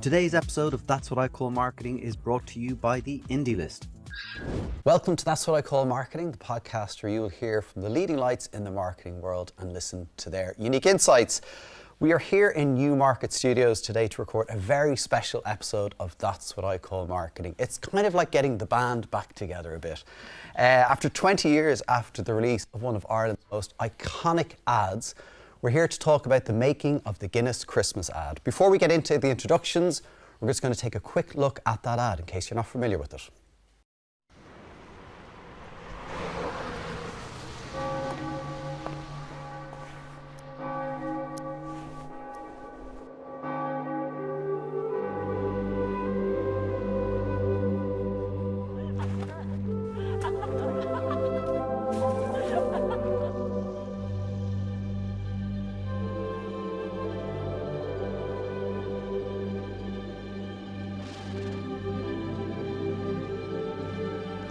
Today's episode of That's What I Call Marketing is brought to you by the Indie List. Welcome to That's What I Call Marketing, the podcast where you will hear from the leading lights in the marketing world and listen to their unique insights. We are here in Newmarket Studios today to record a very special episode of That's What I Call Marketing. It's kind of like getting the band back together a bit. After 20 years after the release of one of Ireland's most iconic ads, we're here to talk about the making of the Guinness Christmas ad. Before we get into the introductions, we're just going to take a quick look at that ad in case you're not familiar with it.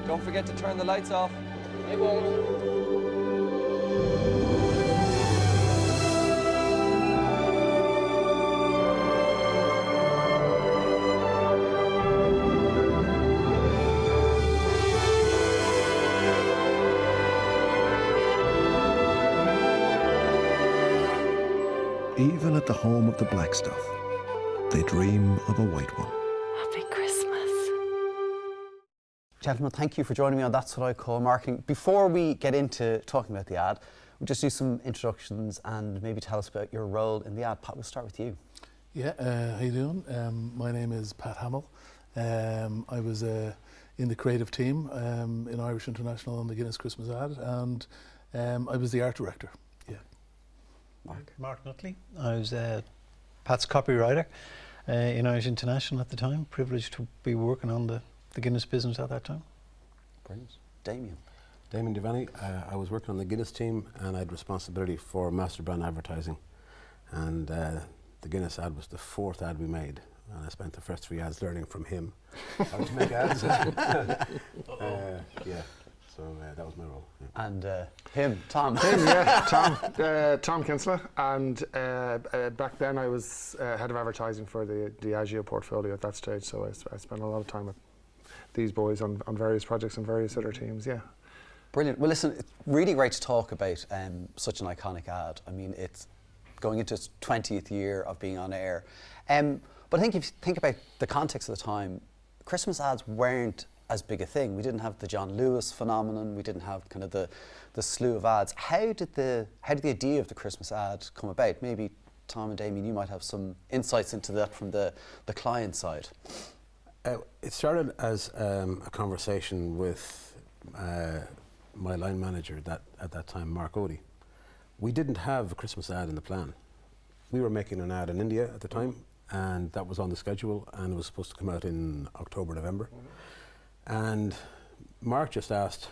Don't forget to turn the lights off. I won't. Even at the home of the black stuff, they dream of a white one. Happy Christmas. Gentlemen, thank you for joining me on That's What I Call Marketing. Before we get into talking about the ad, we'll just do some introductions and maybe tell us about your role in the ad. Pat, we'll start with you. Yeah, how you doing? My name is Pat Hamill. I was in the creative team in Irish International on the Guinness Christmas Ad, and I was the art director. Yeah. Mark Nutley. I was Pat's copywriter in Irish International at the time. Privileged to be working on the Guinness business at that time. Brilliant. Damian. Damian Devaney. I was working on the Guinness team and I had responsibility for master brand advertising. And the Guinness ad was the fourth ad we made. And I spent the first three ads learning from him how to make ads. Yeah, so that was my role. Yeah. And him, Tom. Tom Kinsella, and back then I was head of advertising for the Diageo portfolio at that stage, so I spent a lot of time with these boys on various projects and various other teams, yeah. Brilliant. Well, listen, it's really great to talk about such an iconic ad. I mean, it's going into its 20th year of being on air. But I think if you think about the context of the time, Christmas ads weren't as big a thing. We didn't have the John Lewis phenomenon. We didn't have kind of the slew of ads. How did the idea of the Christmas ad come about? Maybe Tom and Damien, you might have some insights into that from the client side. It started as a conversation with my line manager at that time, Mark Odie. We didn't have a Christmas ad in the plan. We were making an ad in India at the time, and that was on the schedule, and it was supposed to come out in October, November. And Mark just asked,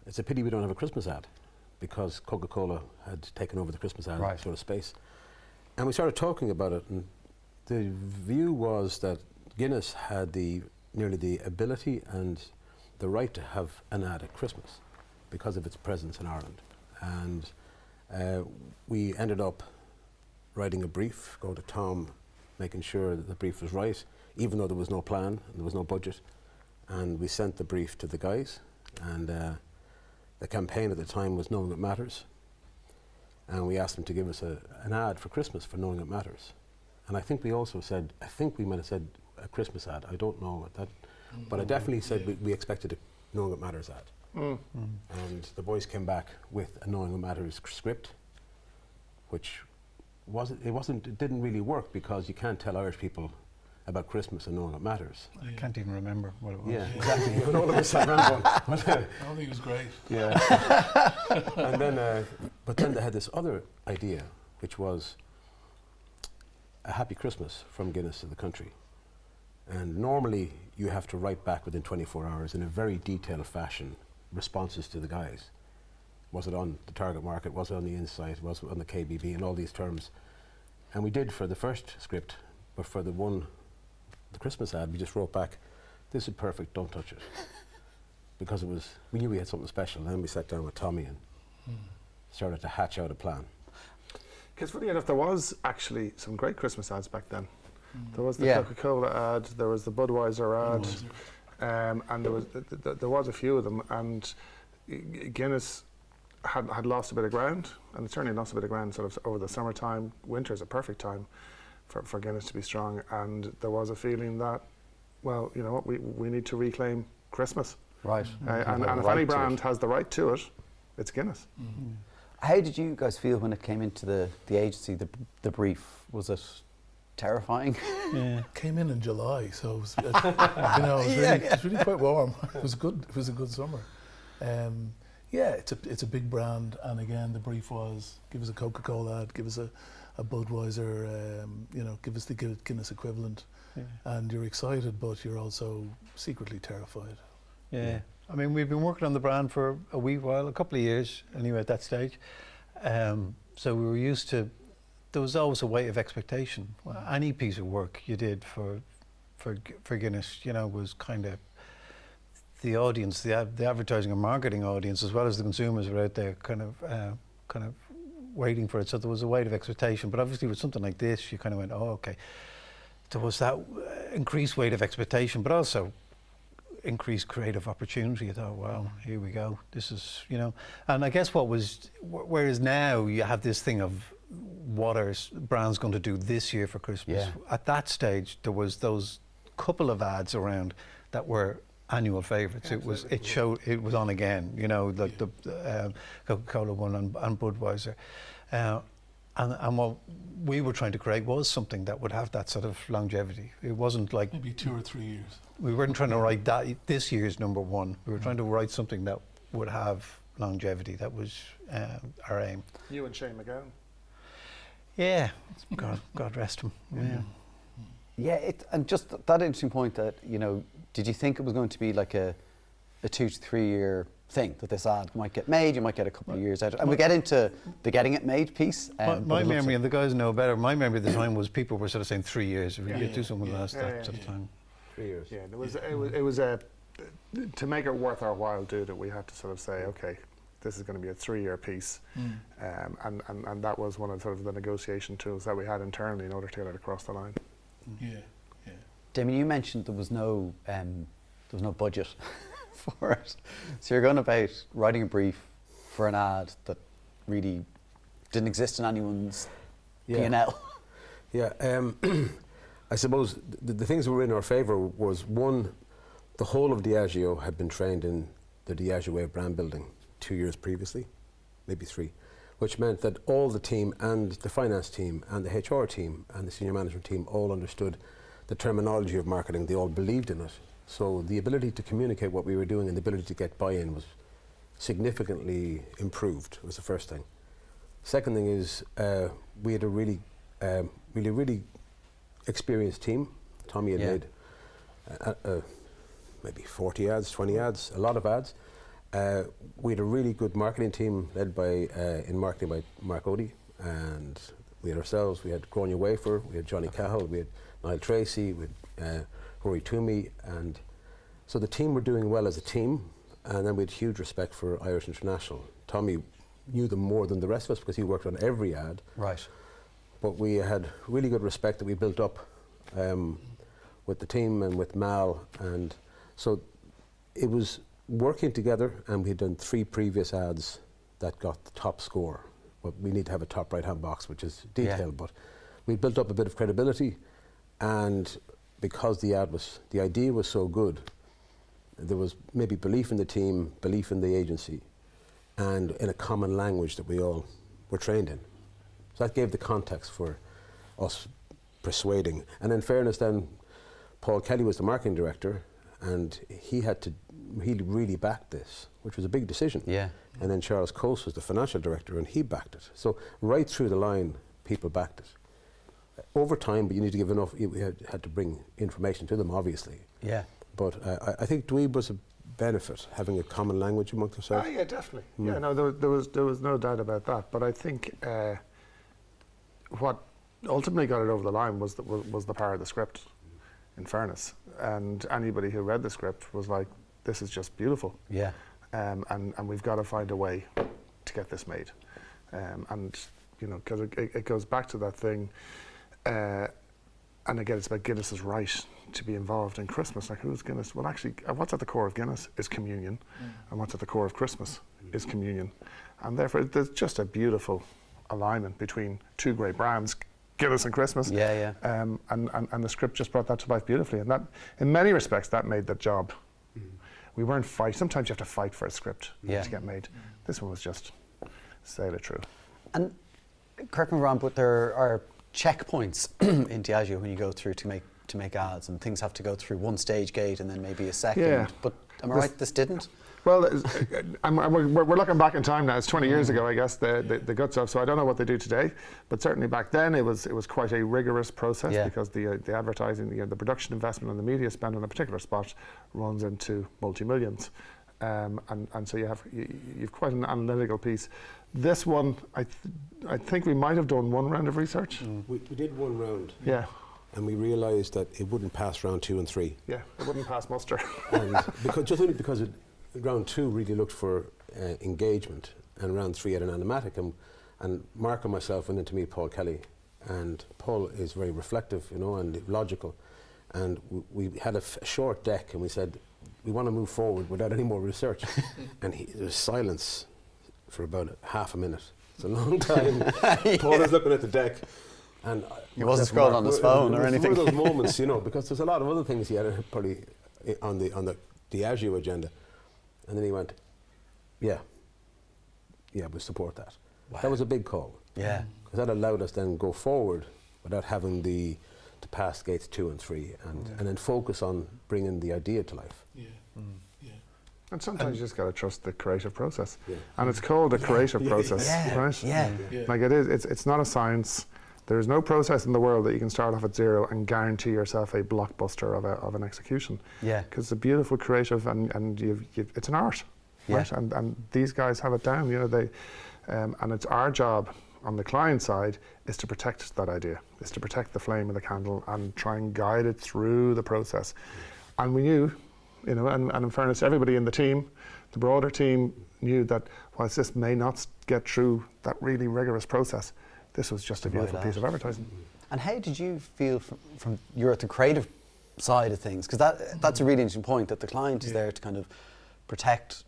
it's a pity we don't have a Christmas ad, because Coca-Cola had taken over the Christmas ad sort of space. And we started talking about it, and the view was that Guinness had nearly the ability and the right to have an ad at Christmas because of its presence in Ireland. And we ended up writing a brief, going to Tom, making sure that the brief was right, even though there was no plan and there was no budget. And we sent the brief to the guys, and the campaign at the time was Knowing It Matters. And we asked them to give us an ad for Christmas for Knowing It Matters. And I think we also said, I think we might have said a Christmas ad, I don't know what that, but I definitely said we expected a Knowing It Matters ad. And the boys came back with a Knowing It Matters script, which it didn't really work because you can't tell Irish people about Christmas and Knowing It Matters. I can't even remember what it was. Yeah, exactly. But all of us sat around going, I don't think it was great. yeah. And then, but then they had this other idea, which was a happy Christmas from Guinness to the country. And normally you have to write back within 24 hours in a very detailed fashion responses to the guys. Was it on the target market? Was it on the insight? Was it on the KBB? And all these terms. And we did for the first script, but for the Christmas ad, we just wrote back, this is perfect, don't touch it. Because we knew we had something special. And then we sat down with Tommy and started to hatch out a plan. Because funny enough, there was actually some great Christmas ads back then. There was the Coca-Cola ad, there was the Budweiser ad, and there was a few of them. And Guinness had lost a bit of ground, and it certainly lost a bit of ground sort of over the summertime. Winter is a perfect time for Guinness to be strong, and there was a feeling that, well, you know what, we need to reclaim Christmas. Right. And if any brand has the right to it, it's Guinness. Mm-hmm. How did you guys feel when it came into the agency, the brief? Was it terrifying? Yeah. Came in July, so it was, you know, it was really quite warm. It was good. It was a good summer. Yeah, it's a big brand, and again, the brief was give us a Coca-Cola ad, give us a Budweiser, you know, give us the Guinness equivalent, and you're excited, but you're also secretly terrified. Yeah. I mean, we've been working on the brand for a wee while, a couple of years anyway at that stage. So we were used to, there was always a weight of expectation. Well, any piece of work you did for Guinness, you know, was kind of the audience, the advertising and marketing audience, as well as the consumers were out there kind of waiting for it. So there was a weight of expectation. But obviously with something like this, you kind of went, oh, okay. There was that increased weight of expectation, but also increased creative opportunity. I thought, wow, here we go. This is, you know, and I guess whereas now you have this thing of what are brands going to do this year for Christmas. Yeah. At that stage, there was those couple of ads around that were annual favourites. It was it was on again, you know, the Coca-Cola one and Budweiser. And what we were trying to create was something that would have that sort of longevity. It wasn't like maybe 2 or 3 years. We weren't trying to write this year's number one. We were trying to write something that would have longevity. That was our aim. You and Shane McGowan. Yeah, God rest him. Yeah. Yeah, and just that interesting point that, you know, did you think it was going to be like a 2 to 3 year thing, that this ad might get made, you might get a couple of years out, and we get into the getting it made piece. My memory, and the guys know better, my memory at the time was people were sort of saying 3 years. If we get to someone last that sort of time. 3 years. Yeah, it was to make it worth our while, dude, that we had to sort of say, okay, this is going to be a 3 year piece, and that was one of sort of the negotiation tools that we had internally in order to get it across the line. Yeah. Damian, you mentioned there was no budget for it. So you're going about writing a brief for an ad that really didn't exist in anyone's P&L. Yeah, I suppose the things that were in our favour was, one, the whole of Diageo had been trained in the Diageo way of brand building 2 years previously, maybe 3, which meant that all the team and the finance team and the HR team and the senior management team all understood the terminology of marketing. They all believed in it. So the ability to communicate what we were doing and the ability to get buy-in was significantly improved, was the first thing. Second thing is we had a really experienced team. Tommy had made maybe 40 ads, 20 ads, a lot of ads. We had a really good marketing team led by, in marketing by Mark Odie, and we had ourselves, we had Grania Wafer, we had Johnny Cahill, we had Niall Tracy, we had Rory Toomey, and so the team were doing well as a team, and then we had huge respect for Irish International. Tommy knew them more than the rest of us because he worked on every ad. Right. But we had really good respect that we built up with the team and with Mal, and so it was working together, and we had done 3 previous ads that got the top score. But we need to have a top right-hand box, which is detailed, but we built up a bit of credibility, and because the idea was so good, there was maybe belief in the team, belief in the agency, and in a common language that we all were trained in. So that gave the context for us persuading. And in fairness then, Paul Kelly was the marketing director, and he really backed this, which was a big decision. Yeah. And then Charles Coase was the financial director, and he backed it. So right through the line, people backed it. Over time, but you need to give enough, we had to bring information to them, obviously. Yeah. But I think Dweeb was a benefit, having a common language amongst ourselves. Yeah, definitely. Yeah, no, there was no doubt about that. But I think what ultimately got it over the line was the power of the script, in fairness. And anybody who read the script was like, this is just beautiful. Yeah. And we've got to find a way to get this made. And you know, because it goes back to that thing. And again, it's about Guinness's right to be involved in Christmas. Like, who's Guinness? Well, actually, what's at the core of Guinness is communion, and what's at the core of Christmas is communion. And therefore, there's just a beautiful alignment between two great brands, Guinness and Christmas. Yeah, yeah. And the script just brought that to life beautifully. And that, in many respects, that made the job. We weren't fight. Sometimes you have to fight for a script to get made. This one was just sail it through. And correct me if I'm wrong, but there are checkpoints in Diageo when you go through to make ads, and things have to go through one stage gate and then maybe a second. Yeah. But am I right? This didn't. Well, we're looking back in time now. It's 20 years ago, I guess, the guts of. So I don't know what they do today, but certainly back then it was quite a rigorous process because the advertising, the production investment and the media spend on a particular spot runs into multi-millions, and so you've quite an analytical piece. This one, I think we might have done one round of research. We did one round. Yeah. And we realised that it wouldn't pass round 2 and 3. Yeah, it wouldn't pass muster. And because round 2 really looked for engagement, and round 3 had an animatic. And Mark and myself went in to meet Paul Kelly, and Paul is very reflective, you know, and logical. And we had a short deck, and we said, we want to move forward without any more research. And there was silence for about half a minute. It's a long time. Paul is looking at the deck. And he wasn't scrolling on his phone or anything. One of those moments, you know, because there's a lot of other things he had probably on the Diageo agenda, and then he went, "Yeah, we support that." Wow. That was a big call. Yeah, because that allowed us then go forward without having to pass gates 2 and 3, and then focus on bringing the idea to life. Yeah. And sometimes you just got to trust the creative process, and it's called a creative process, right? Yeah. Like it is. It's not a science. There is no process in the world that you can start off at zero and guarantee yourself a blockbuster of an execution. Yeah. Because it's a beautiful creative and it's an art, right? And these guys have it down. You know, and it's our job on the client side is to protect that idea, is to protect the flame of the candle and try and guide it through the process. And we knew, you know, and in fairness, everybody in the team, the broader team, knew that whilst this may not get through that really rigorous process, this was just a beautiful piece of advertising. And how did you feel from you're at the creative side of things? Because that's a really interesting point, that the client is there to kind of protect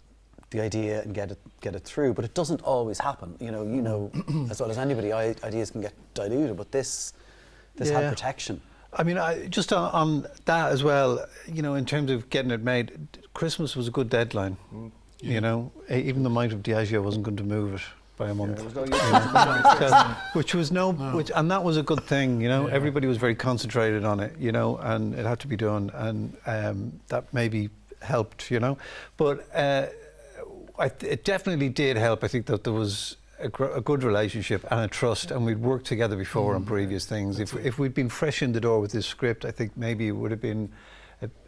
the idea and get it through, but it doesn't always happen. You know as well as anybody, ideas can get diluted, but this had protection. I mean, just on that as well, you know, in terms of getting it made, Christmas was a good deadline. You know, even the might of Diageo wasn't going to move it by a month. And that was a good thing, you know. Everybody was very concentrated on it, you know, and it had to be done, and that maybe helped, you know. But it definitely did help. I think that there was a good relationship and a trust, and we'd worked together before on previous things. If we'd been fresh in the door with this script, I think maybe it would have been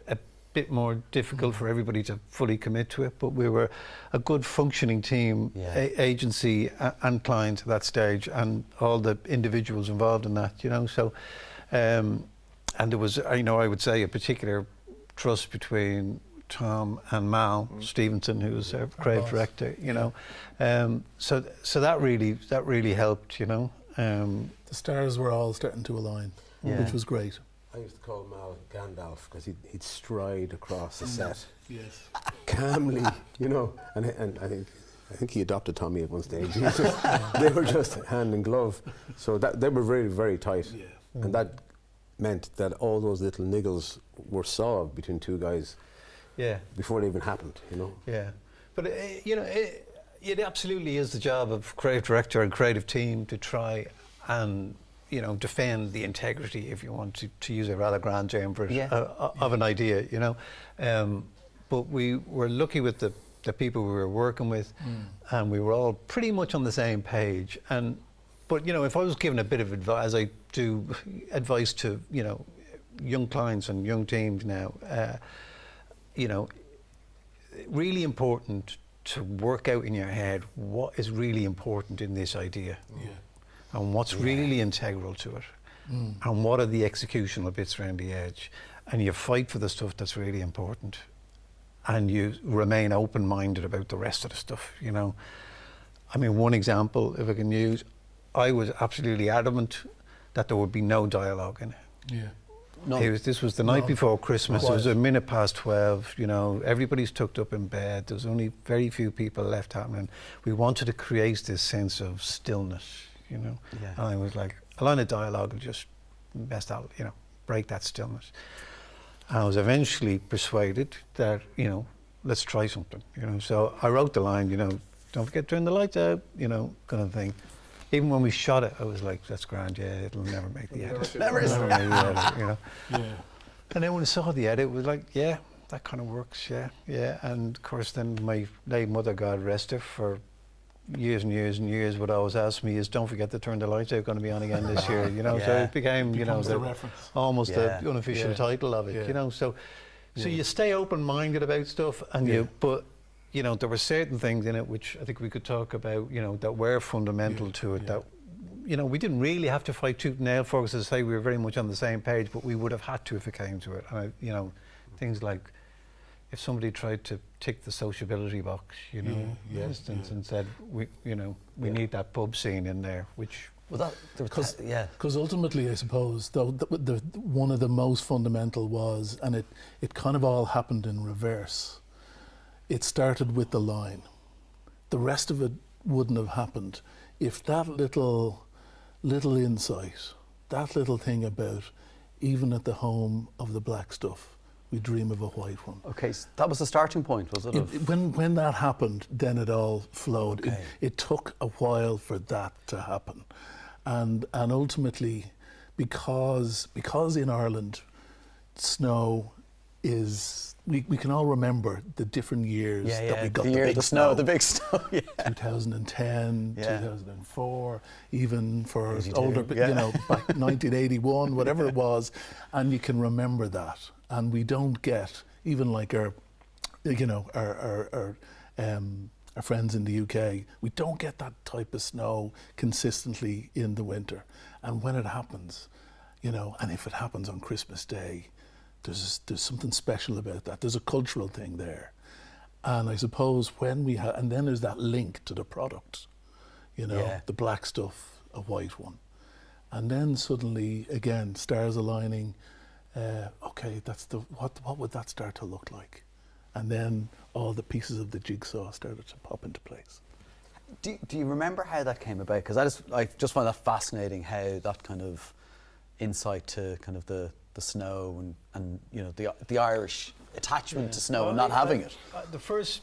a bit more difficult for everybody to fully commit to it, but we were a good functioning team, agency and client at that stage, and all the individuals involved in that, you know. So and there was, you know, I would say a particular trust between Tom and Mal Stevenson, who was our creative director, you know. So that really helped, you know. The stars were all starting to align, which was great. I used to call Mal Gandalf because he'd stride across the set, calmly, you know. And I think he adopted Tommy at one stage. They were just hand in glove, so that they were very, very tight, and that meant that all those little niggles were solved between two guys. Before it even happened, you know. Yeah, but you know, it absolutely is the job of creative director and creative team to try and, you know, defend the integrity, if you want to use a rather grand term for it, of an idea, you know. But we were lucky with the people we were working with, and we were all pretty much on the same page. But you know, if I was given a bit of advice, as I do advice to, you know, young clients and young teams now, you know, really important to work out in your head what is really important in this idea, and what's really integral to it, and what are the executional bits around the edge, and you fight for the stuff that's really important, and you remain open-minded about the rest of the stuff, you know. I mean, one example, if I can use, I was absolutely adamant that there would be no dialogue in it. Yeah. This was the night before Christmas. It was Quiet. 12:minutes. You know, everybody's tucked up in bed. There was only very few people left happening. We wanted to create this sense of stillness, you know. Yeah. And I was like, a line of dialogue will just mess that, you know, break that stillness. And I was eventually persuaded that, you know, let's try something, you know. So I wrote the line, you know, don't forget to turn the lights out, you know, kind of thing. Even when we shot it, I was like, that's grand, yeah, it'll never make the edit. Never make the edit, you know. Yeah. And then when I saw the edit, it was like, yeah, that kind of works, yeah. And of course, then my late mother, God rest her, for years and years and years, would always ask me is, don't forget to turn the lights out, going to be on again this year, you know. So it became, you know, almost the unofficial title of it, you know. So you stay open-minded about stuff, and but, you know, there were certain things in it which I think we could talk about, you know, that were fundamental to it, that, you know, we didn't really have to fight tooth and nail for, because as I say, we were very much on the same page, but we would have had to if it came to it. And, you know, things like if somebody tried to tick the sociability box, you know, for instance, and said, we need that pub scene in there, which... Well, because ultimately, I suppose, though, the one of the most fundamental was, and it kind of all happened in reverse. It started with the line. The rest of it wouldn't have happened if that little insight, that little thing about, even at the home of the black stuff, we dream of a white one. Okay, so that was the starting point, was it? When that happened, then it all flowed. Okay. It took a while for that to happen. And ultimately, because in Ireland, snow is... We can all remember the different years that we got the big snow. The big snow, 2010, 2004, even for older, you know, back 1981, whatever it was, and you can remember that. And we don't get, even like our friends in the UK, we don't get that type of snow consistently in the winter. And when it happens, you know, and if it happens on Christmas Day, there's something special about that. There's a cultural thing there. And I suppose when we have, and then there's that link to the product, you know, the black stuff, a white one. And then suddenly, again, stars aligning, okay, what would that start to look like? And then all the pieces of the jigsaw started to pop into place. Do you remember how that came about? Because I just find that fascinating, how that kind of insight to kind of the snow and you know, the Irish attachment to snow and not having it. The first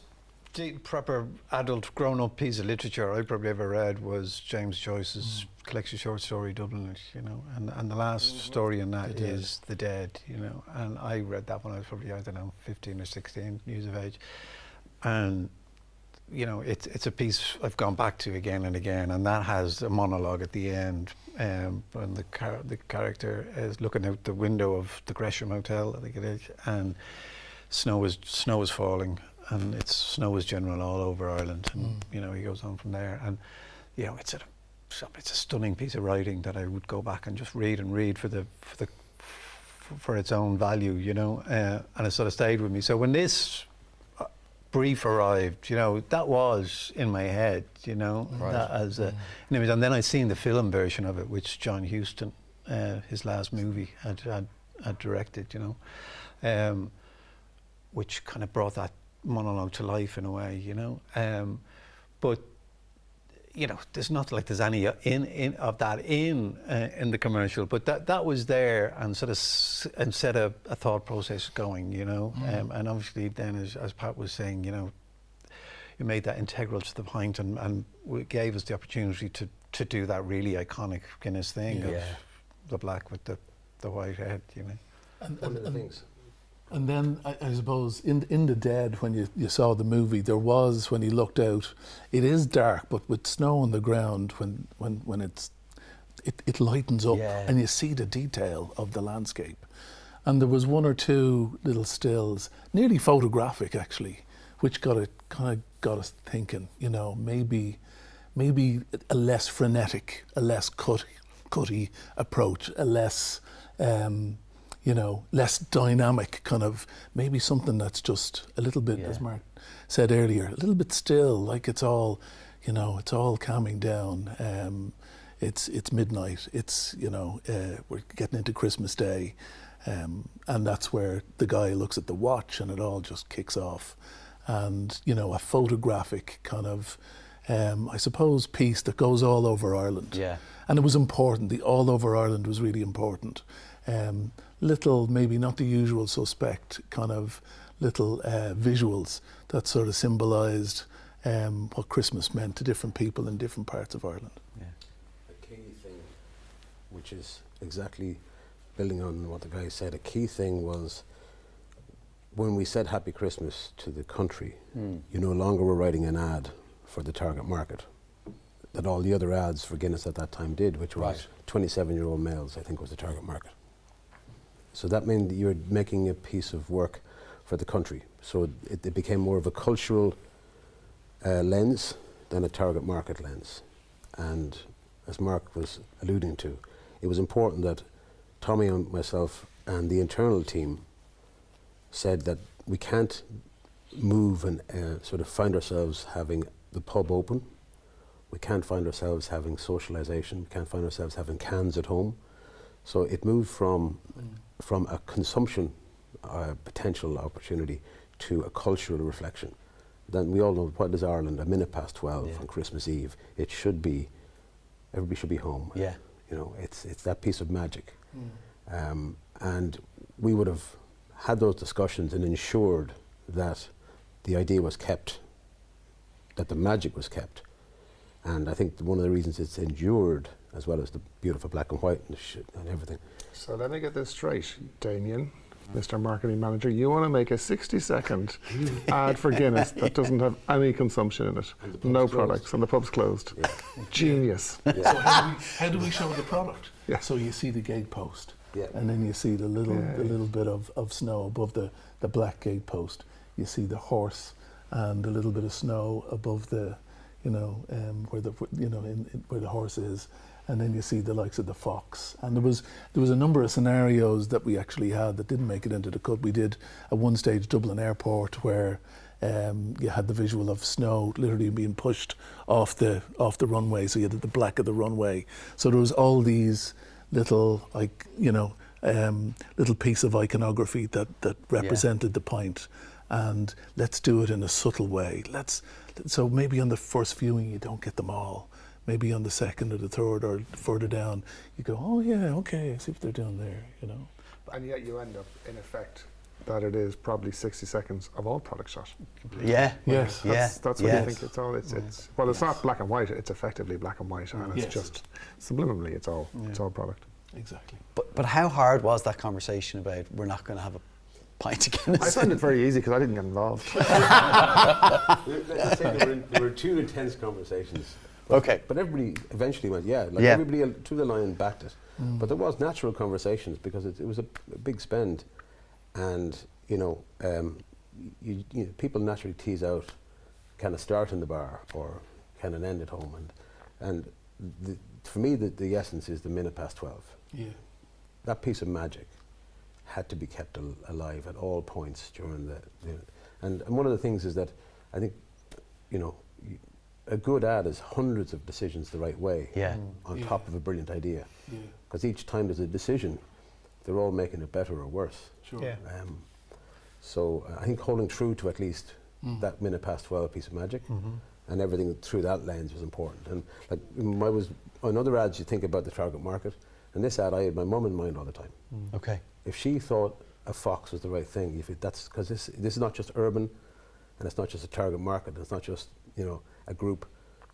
deep, proper adult grown-up piece of literature I probably ever read was James Joyce's collection short story Dubliners, you know, and the last story in that is The Dead, you know, and I read that when I was probably, I don't know, 15 or 16 years of age, and you know, it's a piece I've gone back to again and again, and that has a monologue at the end when the character is looking out the window of the Gresham Hotel, I think it is, and snow is falling, and snow is general all over Ireland, and you know, he goes on from there, and you know, it's a stunning piece of writing that I would go back and just read for its own value, you know, and it sort of stayed with me. So when this brief arrived, you know, that was in my head, you know, that as an image. And then I seen the film version of it, which John Huston, his last movie, had directed, you know, which kind of brought that monologue to life in a way, you know. But you know, there's not like there's any in the commercial, but that was there and sort of set a thought process going, you know, and obviously then as Pat was saying, you know, you made that integral to the Pint and gave us the opportunity to do that really iconic Guinness thing of the black with the white head, you know. And one of the things. And then I suppose in The Dead, when you saw the movie, there was, when he looked out, it is dark, but with snow on the ground, when it lightens up and you see the detail of the landscape. And there was one or two little stills, nearly photographic actually, which kind of got us thinking, you know, maybe a less frenetic, a less cutty approach, a less you know, less dynamic kind of, maybe something that's just a little bit, as Mark said earlier, a little bit still, like it's all, you know, it's all calming down. it's midnight. It's we're getting into Christmas Day, and that's where the guy looks at the watch and it all just kicks off, and a photographic kind of I suppose piece that goes all over Ireland. Yeah. And it was important. The all over Ireland was really important. Little, maybe not the usual suspect kind of little visuals that sort of symbolised what Christmas meant to different people in different parts of Ireland. Yeah. A key thing, which is exactly building on what the guy said, a key thing was when we said Happy Christmas to the country, you no longer were writing an ad for the target market that all the other ads for Guinness at that time did, which was 27-year-old males, I think was the target market. So that meant that you're making a piece of work for the country. So it became more of a cultural lens than a target market lens. And as Mark was alluding to, it was important that Tommy and myself and the internal team said that we can't move and sort of find ourselves having the pub open. We can't find ourselves having socialisation. We can't find ourselves having cans at home. So it moved from a consumption potential opportunity to a cultural reflection. Then we all know, what is Ireland? A minute past 12 on Christmas Eve. It should be, everybody should be home. Yeah. It's that piece of magic. And we would have had those discussions and ensured that the idea was kept, that the magic was kept. And I think one of the reasons it's endured, as well as the beautiful black and white and everything. So let me get this straight, Damian, Mr. Marketing Manager. You want to make a 60-second ad for Guinness that doesn't have any consumption in it, no products, and the pub's closed. Yeah. Genius. So how do we show the product? Yeah. So you see the gatepost, Yeah. and then you see the little bit of snow above the black gatepost. You see the horse and a little bit of snow above the where the horse is, and then you see the likes of the fox. And there was a number of scenarios that we actually had that didn't make it into the cut. We did at one stage Dublin Airport, where you had the visual of snow literally being pushed off the runway, so you had the black of the runway. So there was all these little little piece of iconography that represented the pint. And let's do it in a subtle way. So maybe on the first viewing you don't get them all. Maybe on the second or the third or further down, you go, oh yeah, okay, I see what they're doing there, And yet you end up, in effect, that it is probably 60 seconds of all product shot. Yeah. Yes. That's what you think it's all. It's well, it's not black and white. It's effectively black and white, and it's just subliminally, it's all product. Exactly. But how hard was that conversation about we're not going to have a pint of Guinness? I found it very easy because I didn't get involved. Let's say there were two intense conversations. But everybody eventually went, everybody to the line backed it. But there was natural conversations because it was a big spend. And, people naturally tease out, can it start in the bar or can it end at home? And for me, the essence is the minute past 12. Yeah. That piece of magic had to be kept alive at all points during and one of the things is that I think, a good ad is hundreds of decisions the right way on top of a brilliant idea. Because each time there's a decision, they're all making it better or worse. Sure. Yeah. So I think holding true to at least that minute past 12 piece of magic and everything through that lens was important. And like on other ads you think about the target market, and this ad I had my mum in mind all the time. Okay. If she thought a fox was the right thing, that's because this is not just urban, and it's not just a target market, and it's not just a group.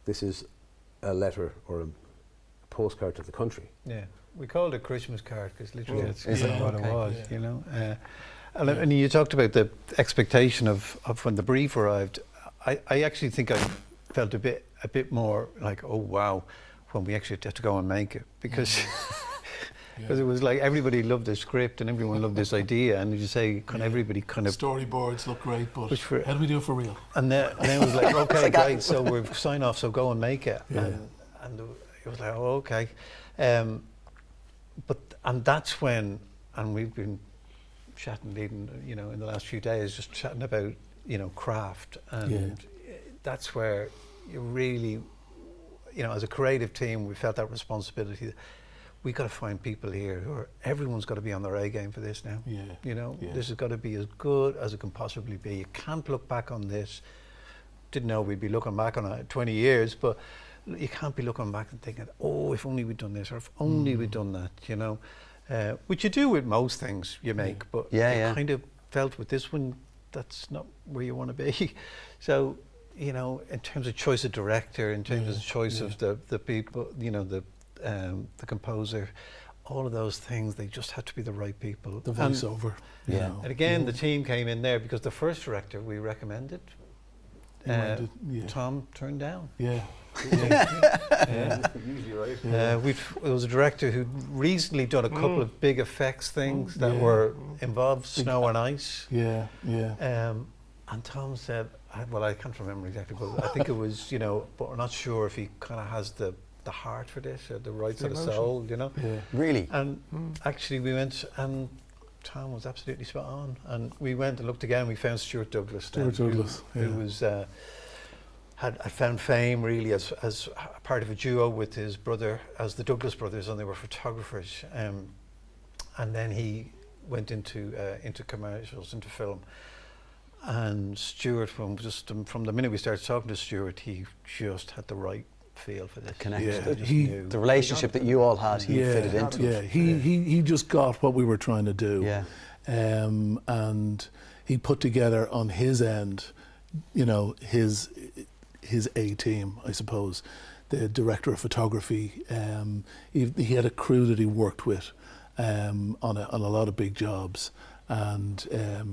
This is a letter or a postcard to the country. Yeah, we called it Christmas card because literally that's what Okay. it was. And you talked about the expectation of when the brief arrived. I actually think I felt a bit more like, oh wow, when we actually had to go and make it, because because it was like everybody loved the script and everyone loved this idea, and you say, can everybody kind of storyboards look great, but for, how do we do it for real? and then it was like, okay, great, so we've signed off, so go and make it. And it was like, oh, okay. And that's when, and we've been chatting even, in the last few days, just chatting about, craft, and that's where you really, you know, as a creative team, we felt that responsibility. We got to find people here everyone's got to be on their A game for this now. Yeah. You know, Yeah. this has got to be as good as it can possibly be. You can't look back on this. Didn't know we'd be looking back on it 20 years, but you can't be looking back and thinking, oh, if only we'd done this, or if only we'd done that, you know. Which you do with most things you make, but you kind of felt with this one, that's not where you want to be. So, you know, in terms of choice of director, in terms of choice of the people, you know, the composer, all of those things, they just had to be the right people. The voiceover. You know. And again, the team came in there because the first director we recommended, Tom turned down. Yeah. Usually right. There was a director who'd recently done a couple of big effects things that were involved snow and ice. Yeah, yeah. And Tom said, well, I can't remember exactly, but I think it was, you know, but we're not sure if he kind of has the heart for this, or the right sort of soul, you know. Yeah. Really? And actually we went, and Tom was absolutely spot on. And we went and looked again, we found Stuart Douglas. Who was, I found fame really as part of a duo with his brother, as the Douglas brothers, and they were photographers. And then he went into commercials, into film. And Stuart, from the minute we started talking to Stuart, he just had the right feel for this. The connection. Yeah. The relationship that you all had, he fitted into. Yeah, he just got what we were trying to do. Yeah. And he put together on his end, you know, his A team, I suppose, the director of photography. He had a crew that he worked with on a lot of big jobs, and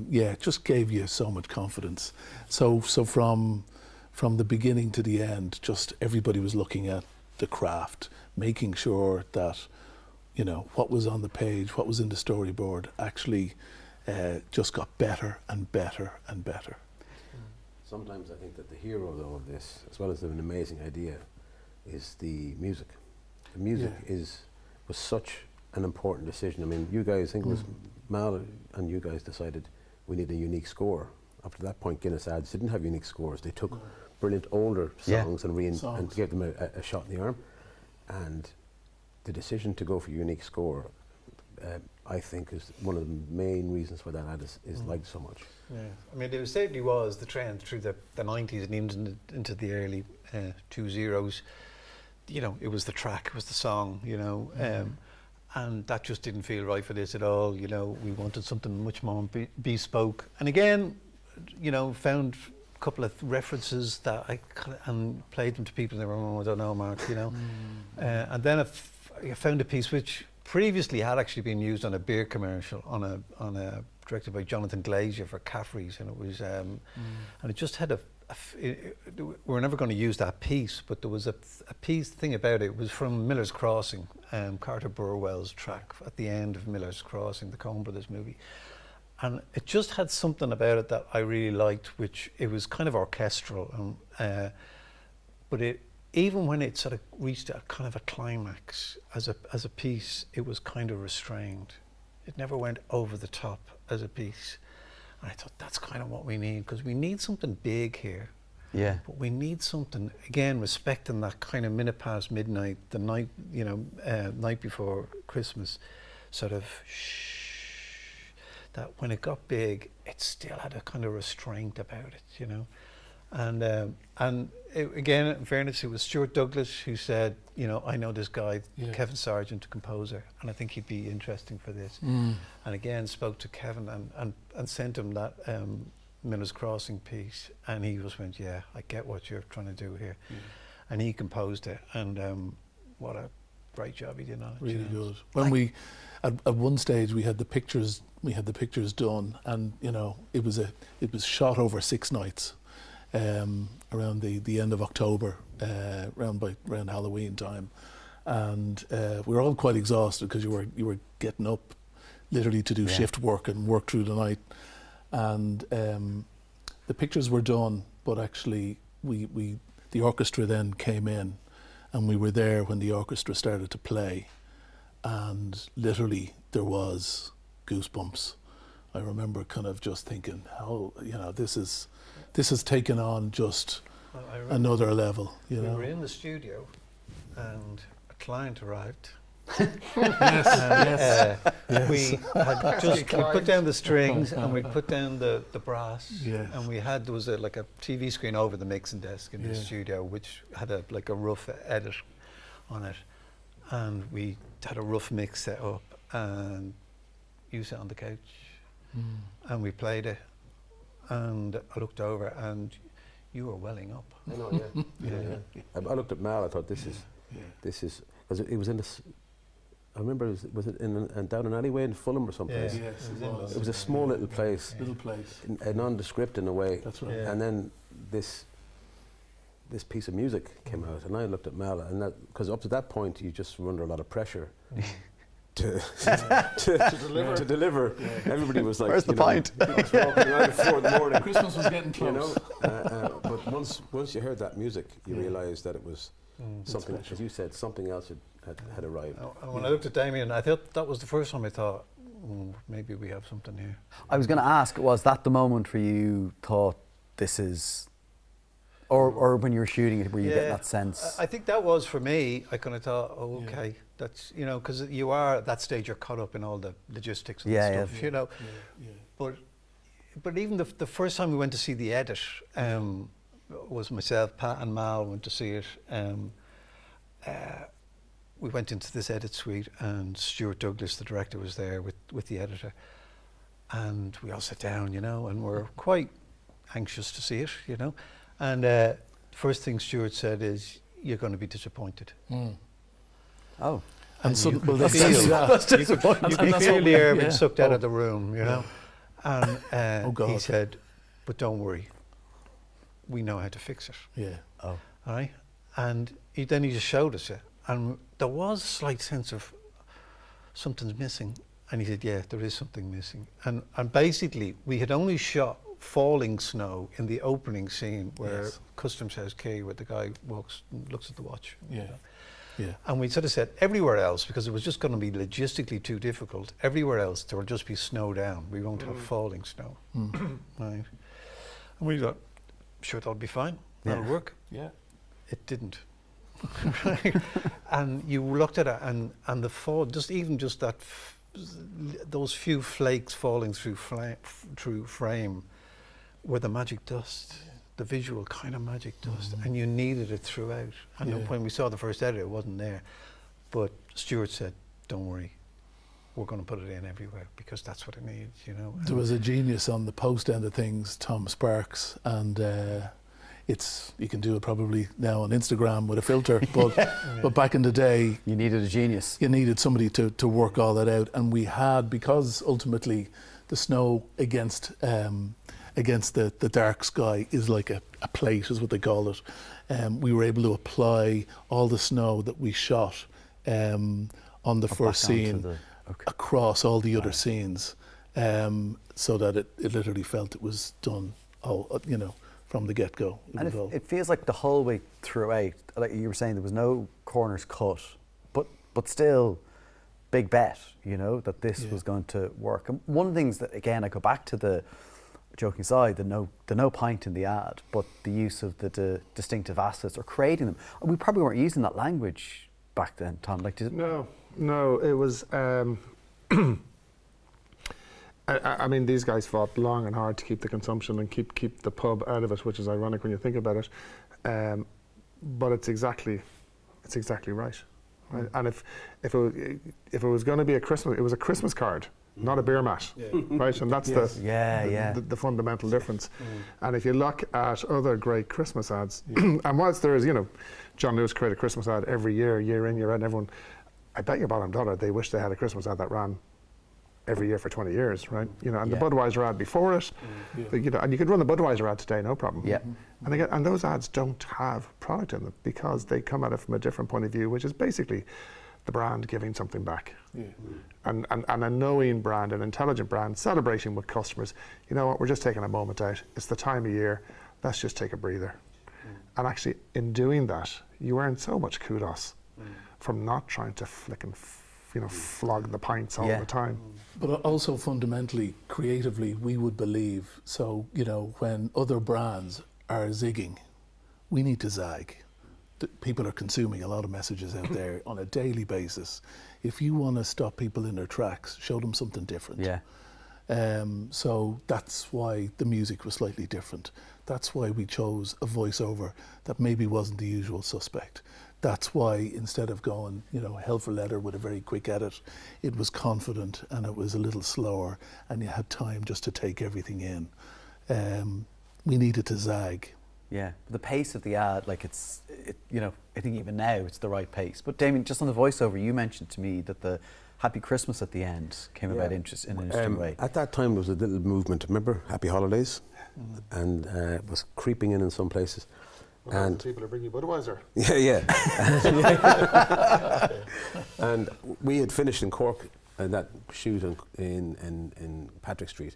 it just gave you so much confidence. So from the beginning to the end, just everybody was looking at the craft, making sure that, you know, what was on the page, what was in the storyboard, actually just got better and better and better. Sometimes I think that the hero, though, of this, as well as an amazing idea, is the music. The music was such an important decision. I mean, you guys, I think it was Mal and you guys decided we need a unique score. Up to that point, Guinness Ads didn't have unique scores. They took brilliant older songs and gave them a shot in the arm. And the decision to go for unique score, I think, is one of the main reasons why that ad is liked so much. Yeah, I mean, there certainly was the trend through the 90s and even into the early 2000s. You know, it was the track, it was the song, you know, and that just didn't feel right for this at all. You know, we wanted something much more bespoke. And again, you know, found a couple of references that and played them to people and they were, oh, I don't know, Mark, you know. And then I found a piece which previously had actually been used on a beer commercial, on a directed by Jonathan Glazer for Caffrey's, and it was and it just had we're never going to use that piece, but there was a piece thing about it. It was from Miller's Crossing, Carter Burwell's track at the end of Miller's Crossing, the Coen Brothers movie, and it just had something about it that I really liked, which it was kind of orchestral, but it, even when it sort of reached a kind of a climax as a piece, it was kind of restrained. It never went over the top as a piece. And I thought that's kind of what we need, because we need something big here. Yeah. But we need something, again, respecting that kind of minute past midnight, the night, you know, night before Christmas, sort of that when it got big, it still had a kind of restraint about it, you know. And again, in fairness, it was Stuart Douglas who said, you know, I know this guy, Kevin Sargent, a composer, and I think he'd be interesting for this. And again, spoke to Kevin and sent him that Miller's Crossing piece, and he just went, yeah, I get what you're trying to do here. And he composed it, and what a great job he did on it. Really you know? good. When we, at one stage, we had the pictures done, and you know, it was shot over 6 nights. Around the end of October, around Halloween time, and we were all quite exhausted because you were getting up literally to do shift work and work through the night, and the pictures were done, but actually the orchestra then came in, and we were there when the orchestra started to play, and literally there was goosebumps. I remember kind of just thinking, oh, you know, this has taken on just another level. You know, we were in the studio, and a client arrived. Yes. We had we put down the strings and we put down the brass, Yes. and there was a TV screen over the mixing desk in the studio, which had a rough edit on it, and we had a rough mix set up, and you sat on the couch, and we played it, and I looked over, and you were welling up. I know, yeah. I looked at Mal. I thought this is because it was in this. I remember was it down an alleyway in Fulham or someplace? Yeah. Yes, It was a small little place, nondescript in a way. That's right. Yeah. And then this piece of music came out, and I looked at Mal, and because up to that point you just were under a lot of pressure to deliver. Yeah. Everybody was like, "Where's the pint?" I was walking around at 4 a.m. Christmas was getting close. But once you heard that music, you realised that it was something, as you said, something else had arrived. And when I looked at Damian, I thought that was the first time I thought, maybe we have something here. I was going to ask, was that the moment where you thought this is, or when you were shooting it, were you getting that sense? I think that was for me. I kind of thought, okay, that's, because you are at that stage, you're caught up in all the logistics and stuff, But even the first time we went to see the edit, was myself, Pat and Mal went to see it. We went into this edit suite, and Stuart Douglas, the director, was there with the editor, and we all sat down, and we're quite anxious to see it, and first thing Stuart said is, "You're going to be disappointed." Oh, and so you could that's feel, you could feel the air being sucked out of the room, and he said, "But don't worry, we know how to fix it." Yeah. All right, and then he just showed us it. And there was a slight sense of something's missing. And he said, yeah, there is something missing. And basically, we had only shot falling snow in the opening scene where Customs House Key, where the guy walks and looks at the watch. Yeah. And we sort of said, everywhere else, because it was just going to be logistically too difficult, everywhere else there will just be snow down. We won't have falling snow. Right? And we thought, sure, that'll be fine. That'll work. Yeah. It didn't. And you looked at it, and the fall, just that, those few flakes falling through frame were the magic dust, the visual kind of magic dust, and you needed it throughout. And when we saw the first edit, it wasn't there. But Stuart said, don't worry, we're going to put it in everywhere because that's what it needs, There was a genius on the post end of things, Tom Sparks, and you can do it probably now on Instagram with a filter, but back in the day, you needed a genius. You needed somebody to work all that out, and we had, because ultimately the snow against the dark sky is like a plate, is what they call it. We were able to apply all the snow that we shot on the first scene across all the other scenes, so that it literally felt it was done all, from the get-go. And it feels like the whole way throughout, like you were saying, there was no corners cut, but still, big bet, that this was going to work. And one of the things that, again, I go back to the joking aside, the no pint in the ad, but the use of the distinctive assets or creating them. We probably weren't using that language back then, Tom. No, it was. I mean, these guys fought long and hard to keep the consumption and keep the pub out of it, which is ironic when you think about it. But it's exactly right. And if it was going to be it was a Christmas card, not a beer mat, right? And that's the fundamental difference. And if you look at other great Christmas ads, and whilst there is, John Lewis created a Christmas ad every year in, year out, and everyone, I bet your bottom dollar, they wish they had a Christmas ad that ran every year for 20 years, right? And the Budweiser ad before it, and you could run the Budweiser ad today, no problem. Yeah. And those ads don't have product in them because they come at it from a different point of view, which is basically the brand giving something back. And a knowing brand, an intelligent brand, celebrating with customers. You know what, we're just taking a moment out. It's the time of year, let's just take a breather. And actually, in doing that, you earn so much kudos from not trying to flog the pints all the time. But also fundamentally, creatively, we would believe, so, when other brands are zigging, we need to zag. people are consuming a lot of messages out there on a daily basis. If you want to stop people in their tracks, show them something different. Yeah. So that's why the music was slightly different. That's why we chose a voiceover that maybe wasn't the usual suspect. That's why instead of going, hell for leather with a very quick edit, it was confident and it was a little slower and you had time just to take everything in. We needed to zag. Yeah, the pace of the ad, I think even now it's the right pace. But Damian, just on the voiceover, you mentioned to me that the Happy Christmas at the end came about in an interesting way. At that time, there was a little movement. Remember Happy Holidays, and it was creeping in some places. Well, and people are bringing Budweiser. Yeah. And we had finished in Cork that shoot in Patrick Street.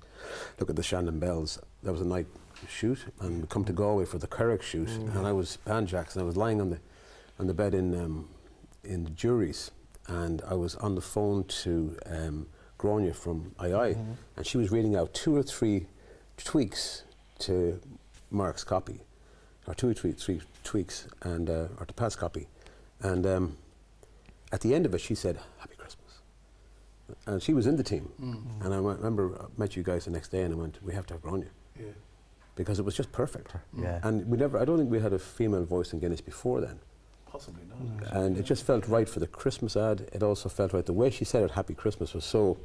Look at the Shandon Bells. That was a night shoot, and we come to Galway for the Curragh shoot, and I was Banjax, and I was lying on the bed in the juries, and I was on the phone to Grania from II, and she was reading out 2 or 3 tweaks to Mark's copy, or 2 or 3 tweaks, and or to Pat's copy, and at the end of it she said, "Happy Christmas," and she was in the team, and I remember I met you guys the next day, and I went, "We have to have Grania." Yeah. Because it was just perfect. Yeah. And I don't think we had a female voice in Guinness before then. Possibly not. And it just felt right for the Christmas ad. It also felt right. The way she said it, Happy Christmas, was so,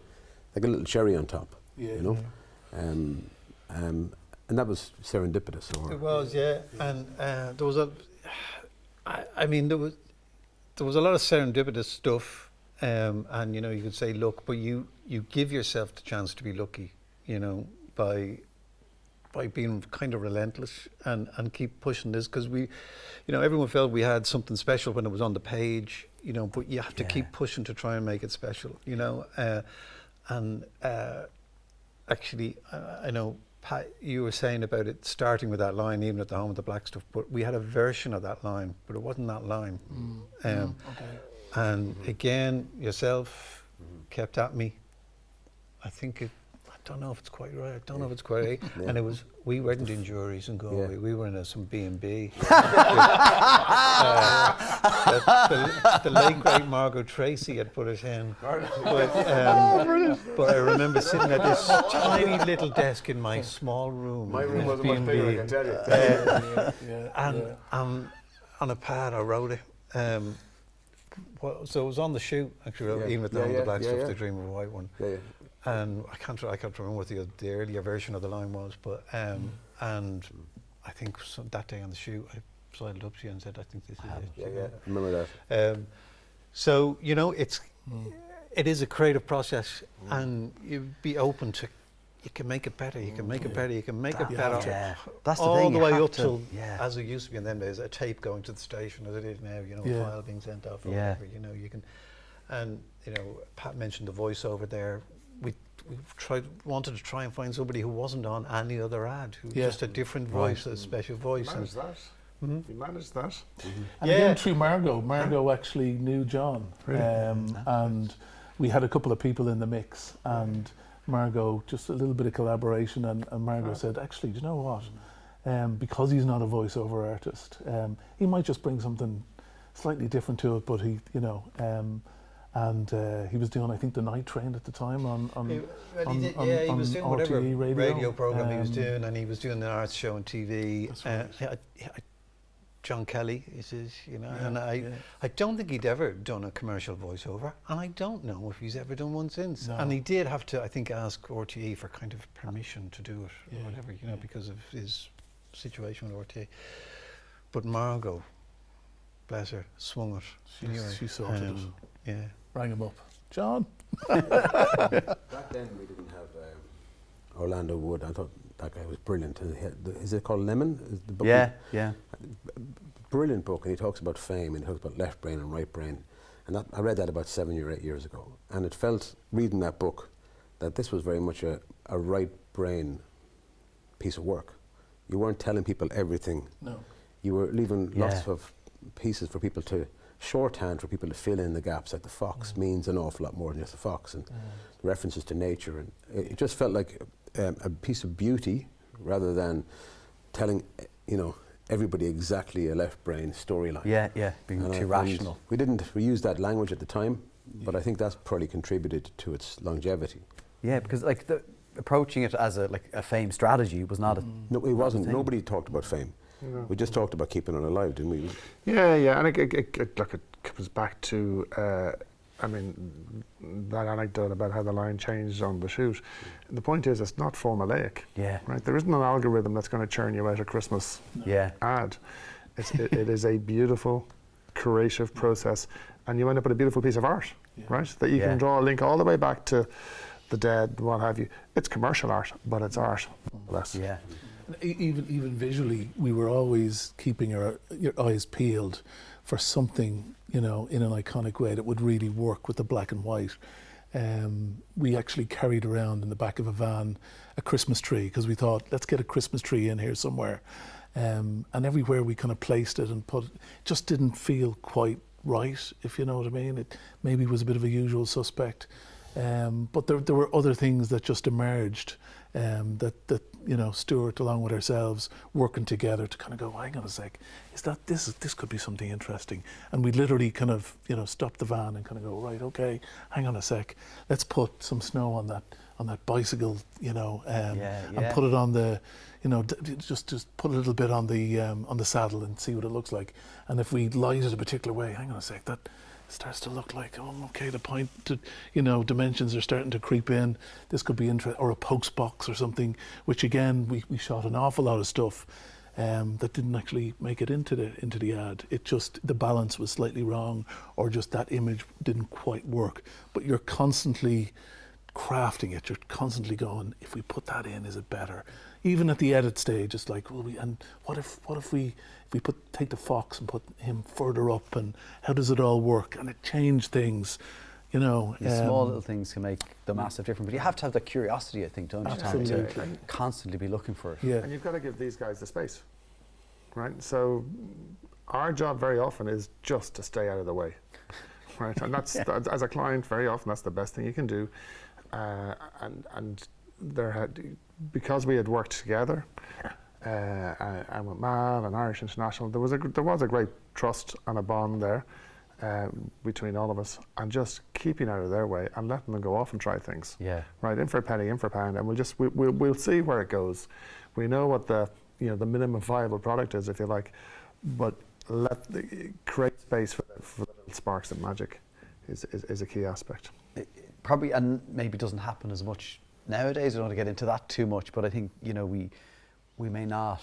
like a little cherry on top, And that was serendipitous. It was, yeah. And there was there was a lot of serendipitous stuff. And, you could say luck, but you give yourself the chance to be lucky, by being kind of relentless and keep pushing this, because we, everyone felt we had something special when it was on the page, but you have to keep pushing to try and make it special, actually, I know, Pat, you were saying about it starting with that line, even at the home of the black stuff, but we had a version of that line, but it wasn't that line. Okay. And again, yourself kept at me. I don't know if it's quite right. Yeah. And we weren't in juries in Galway. Yeah. We were in some B&B. The late great Margot Tracy had put us in. But I remember sitting at this tiny little desk in my small room. My room in wasn't much bigger, I can tell you. And on a pad I wrote it. So it was on the shoot, actually, even at the home of the black stuff, The Dream of a White One. Yeah. And I can't remember what the earlier version of the line was, but and I think that day on the shoot I sidled up to you and said, "I think this is it." Yeah. Remember that. So it is a creative process, and you be open to. You can make it better. You can make it better. You can make it better. Yeah. That's the all thing. the you way have up to, till as as it used to be, and then there's a tape going to the station as it is now. A file being sent off. Or whatever, you can, and Pat mentioned the voiceover there. We wanted to try and find somebody who wasn't on any other ad, who just a different voice, a special voice. You managed that. You managed that. And again, through Margot actually knew John. And we had a couple of people in the mix, and Margot, just a little bit of collaboration, and Margot said, actually, do you know what? Because he's not a voiceover artist, he might just bring something slightly different to it, but he was doing, I think, the night train at the time on he was doing whatever RTE radio program he was doing, and he was doing the arts show on TV. That's right. John Kelly is his, and I don't think he'd ever done a commercial voiceover, and I don't know if he's ever done one since. No. And he did have to, I think, ask RTE for kind of permission to do it, or whatever, because of his situation with RTE. But Margot, bless her, swung it. She sorted it. Yeah. Rang him up. John? Back then we didn't have Orlando Wood. I thought that guy was brilliant. Is it called Lemon? Is the book brilliant book, and he talks about fame, and he talks about left brain and right brain. And I read that about 7 or 8 years ago, and it felt, reading that book, that this was very much a right brain piece of work. You weren't telling people everything. No. You were leaving lots of pieces for people to shorthand, for people to fill in the gaps. Like the fox means an awful lot more than just a fox, and references to nature, and it just felt like a piece of beauty rather than telling everybody exactly a left brain storyline. Yeah, being too rational. We used that language at the time, but I think that's probably contributed to its longevity. Yeah, because like approaching it as a fame strategy was not a... No, it wasn't. Nobody talked about fame. No. We just talked about keeping it alive, didn't we? Yeah, and it comes back to, I mean, that anecdote about how the line changed on the shoot. The point is, it's not formulaic. Yeah. Right. There isn't an algorithm that's going to churn you out a Christmas ad. It is a beautiful, creative process, and you end up with a beautiful piece of art, right? That you can draw a link all the way back to the dead, what have you. It's commercial art, but it's art, less. Yeah. Even visually, we were always keeping your eyes peeled for something, in an iconic way that would really work with the black and white. We actually carried around in the back of a van a Christmas tree because we thought, let's get a Christmas tree in here somewhere. And everywhere we kind of placed it and put it, just didn't feel quite right, if you know what I mean. It maybe was a bit of a usual suspect. But there were other things that just emerged that Stuart, along with ourselves, working together to kind of go, hang on a sec, this could be something interesting. And we literally kind of stop the van and kind of go, right, okay, hang on a sec, let's put some snow on that bicycle, and put it on the, just put a little bit on the saddle and see what it looks like. And if we light it a particular way, hang on a sec, that starts to look like, the Pint, dimensions are starting to creep in. This could be interesting, or a post box or something, which again, we shot an awful lot of stuff that didn't actually make it into the ad. It just, the balance was slightly wrong, or just that image didn't quite work. But you're constantly crafting it. You're constantly going, if we put that in, is it better? Even at the edit stage, it's like, what if we take the fox and put him further up, and how does it all work? And it changed things, Small little things can make the massive difference, but you have to have that curiosity, I think, don't you, Tom, to constantly be looking for it. Yeah. And you've got to give these guys the space, right? So our job very often is just to stay out of the way, right? And that's, as a client, very often that's the best thing you can do. And because we had worked together, and with Mal and Irish International, there was a great trust and a bond there between all of us, and just keeping out of their way and letting them go off and try things. Yeah. Right, in for a penny, in for a pound, and we'll see where it goes. We know what the minimum viable product is, if you like, but create space for the little sparks of magic is a key aspect. Probably, and maybe doesn't happen as much nowadays. I don't want to get into that too much, but I think we may not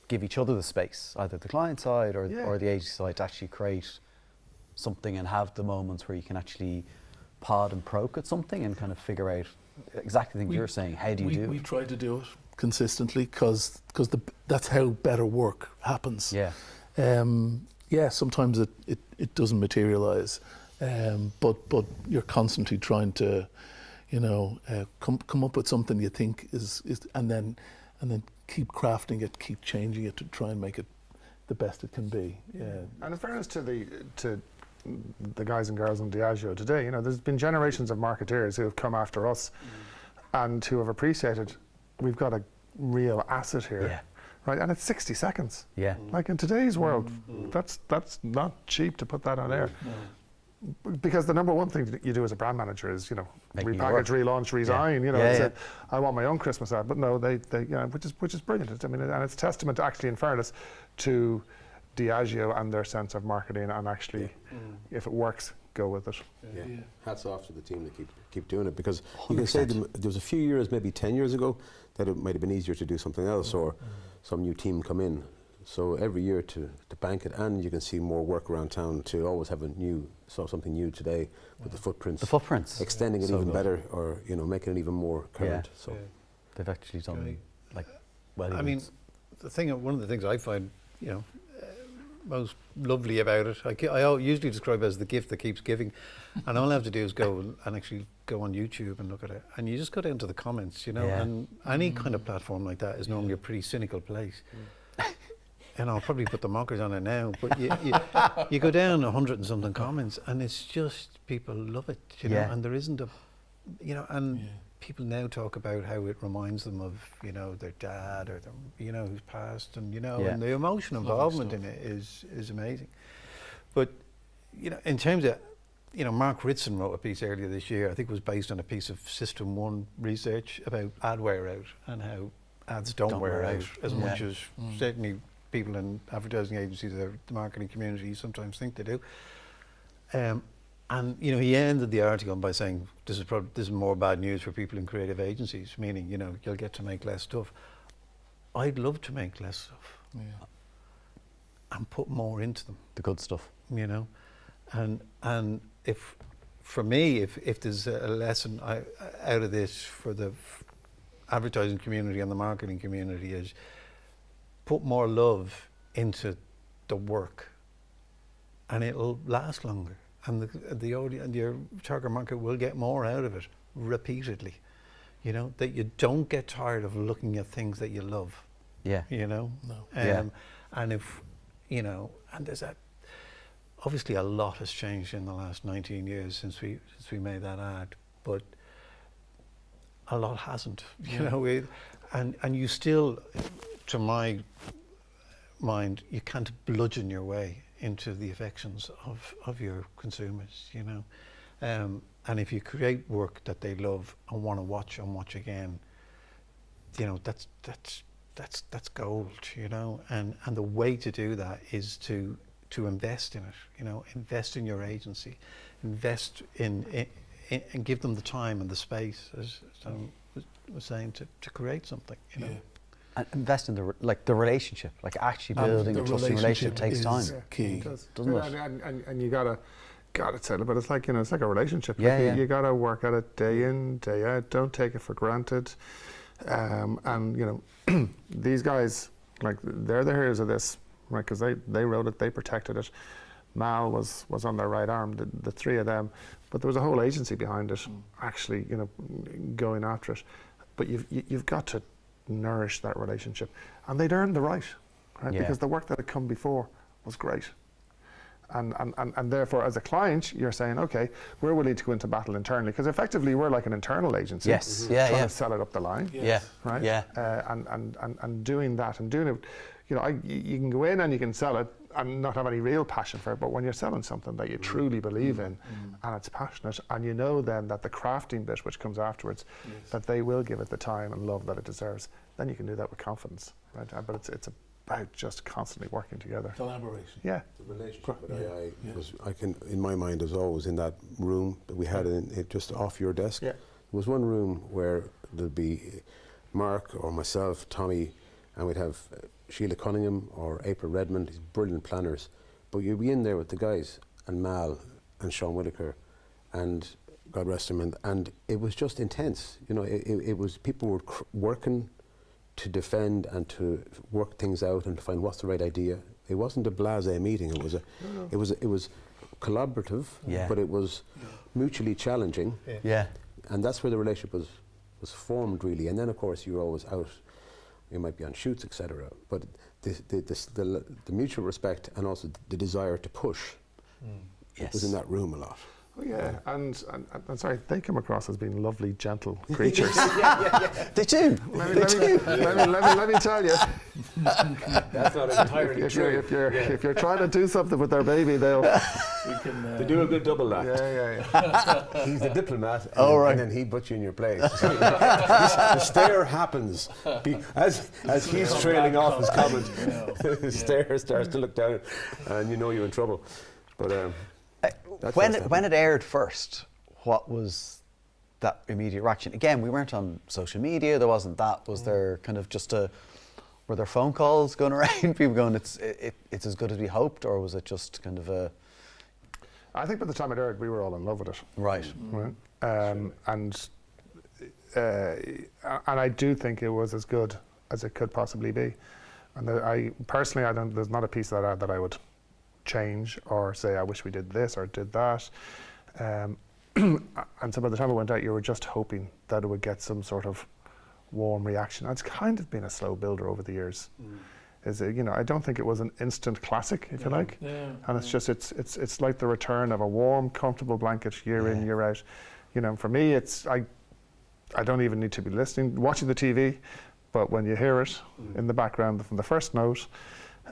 give each other the space, either the client side or the agency side, to actually create something and have the moments where you can actually pod and proke at something and kind of figure out exactly the things you're saying. How do you do it? We try to do it consistently because that's how better work happens. Yeah. Sometimes it doesn't materialise, but you're constantly trying to, come up with something you think is and then keep crafting it, keep changing it to try and make it the best it can be. Yeah. And in fairness to the guys and girls in Diageo today, there's been generations of marketeers who have come after us and who have appreciated we've got a real asset here, right? And it's 60 seconds. Yeah. Like in today's world, that's not cheap to put that on air. Because the number one thing that you do as a brand manager is, repackage, relaunch, resign. I want my own Christmas ad, but no, they which is brilliant. I mean, and it's testament, actually, in fairness, to Diageo and their sense of marketing, and actually, if it works, go with it. Yeah. Hats off to the team that keep doing it, because 100%. You can say there was a few years, maybe 10 years ago, that it might have been easier to do something else, or some new team come in. So every year to bank it, and you can see more work around town to always have something new today with the footprints. Extending it even better, or making it even more current. So they've actually done I mean, one of the things I find most lovely about it, I usually describe it as the gift that keeps giving, and all I have to do is go and actually go on YouTube and look at it, and you just go down to the comments, and any kind of platform like that is normally a pretty cynical place. And I'll probably put the mockers on it now, but you go down 100 and something comments, and it's just people love it, and there isn't and people now talk about how it reminds them of, you know, their dad or their, you know, who's passed, and, you know, and the emotional involvement in it is amazing. But, you know, in terms of, you know, Mark Ritson wrote a piece earlier this year, I think it was based on a piece of System 1 research about ad wear out and how ads don't wear out as much as certainly people in advertising agencies or the marketing community sometimes think they do. And, you know, he ended the article by saying, this is more bad news for people in creative agencies, meaning, you know, you'll get to make less stuff. I'd love to make less stuff and put more into them. The good stuff. You know, and if, for me, if there's a lesson out of this for the advertising community and the marketing community, is put more love into the work, and it'll last longer, and the audience and your target market will get more out of it repeatedly. You know, that you don't get tired of looking at things that you love. Yeah. You know. No. And if, you know, and there's that. Obviously, a lot has changed in the last 19 years since we made that ad, but a lot hasn't. You know, and you still, to my mind, you can't bludgeon your way into the affections of your consumers. You know, and if you create work that they love and want to watch and watch again, you know, that's gold. You know, and the way to do that is to invest in it, you know, invest in your agency, invest in and give them the time and the space, as Tom was saying, to create something, you know. And invest in the relationship, like actually building a trusting relationship takes time. Key, doesn't it? And you gotta tell it, but it's like, you know, it's like a relationship. You gotta work at it day in, day out. Don't take it for granted. And you know, these guys, like, they're the heroes of this. Right, because they wrote it, they protected it. Mal was on their right arm, the three of them, but there was a whole agency behind it, actually, you know, going after it. But you've got to nourish that relationship, and they'd earned the right, because the work that had come before was great. And therefore, as a client, you're saying, okay, we're willing to go into battle internally, because effectively we're like an internal agency. Yes, trying to sell it up the line. Right. And doing that and doing it. You know, you can go in and you can sell it and not have any real passion for it, but when you're selling something that you truly believe in and it's passionate, and you know then that the crafting bit which comes afterwards, that they will give it the time and love that it deserves, then you can do that with confidence, right? But it's about just constantly working together. Collaboration. Yeah. The relationship with AI was, in my mind, was always in that room that we had it just off your desk. Yeah. There was one room where there'd be Mark or myself, Tommy, and we'd have Sheila Cunningham or April Redmond, these brilliant planners. But you'd be in there with the guys, and Mal and Sean Whitaker, and God rest him, and it was just intense. You know, it was, people were working to defend and to work things out and to find what's the right idea. It wasn't a blasé meeting. It was collaborative, but it was mutually challenging. And that's where the relationship was formed, really. And then, of course, you were always out. You might be on shoots, etc. But the mutual respect and also the desire to push was in that room a lot. Oh yeah, and sorry, they come across as being lovely, gentle creatures. They do. Let me tell you. That's not entirely true. If you're trying to do something with their baby, they do a good double act. Yeah. He's the diplomat, right. and then he puts you in your place. The stare happens as he's trailing off his comment. The stare starts to look down, and you know you're in trouble. But when it aired first, what was that immediate reaction? Again, we weren't on social media. There wasn't that. Was there kind of just were there phone calls going around? People going, it's as good as we hoped, or was it just kind of a? I think by the time it aired, we were all in love with it. Right. And I do think it was as good as it could possibly be. And I personally, there's not a piece of that ad that I would change or say I wish we did this or did that. And so by the time it went out, you were just hoping that it would get some sort of warm reaction. And it's kind of been a slow builder over the years. I don't think it was an instant classic, if you like. And it's just it's like the return of a warm, comfortable blanket year in, year out. You know, for me, I don't even need to be watching the TV, but when you hear it in the background from the first note,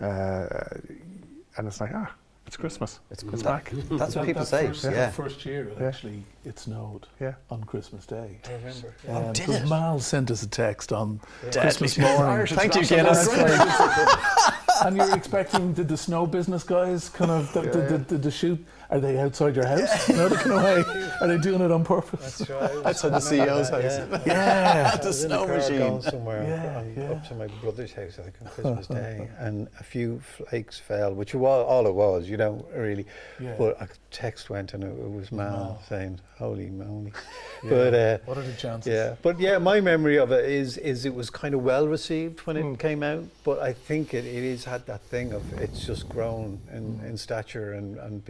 and it's like, it's Christmas. It's back. That's what people say. The first year, it snowed on Christmas Day. I remember. Did it? Mal sent us a text on Christmas morning. Thank you, Guinness. And you're expecting, did the snow business guys kind of, did the shoot, are they outside your house? No, they're kind of away. Are they doing it on purpose? That's right. Outside the CEO's house. Yeah. The snow machine. Going somewhere up to my brother's house, I think, on Christmas Day, and a few flakes fell, which was all it was, you know, really. Yeah. But a text went, and it was Mal saying, "Holy moly!" But what are the chances? yeah, but yeah, my memory of it is it was kind of well received when it came out, but I think it is had that thing of it's just grown in stature and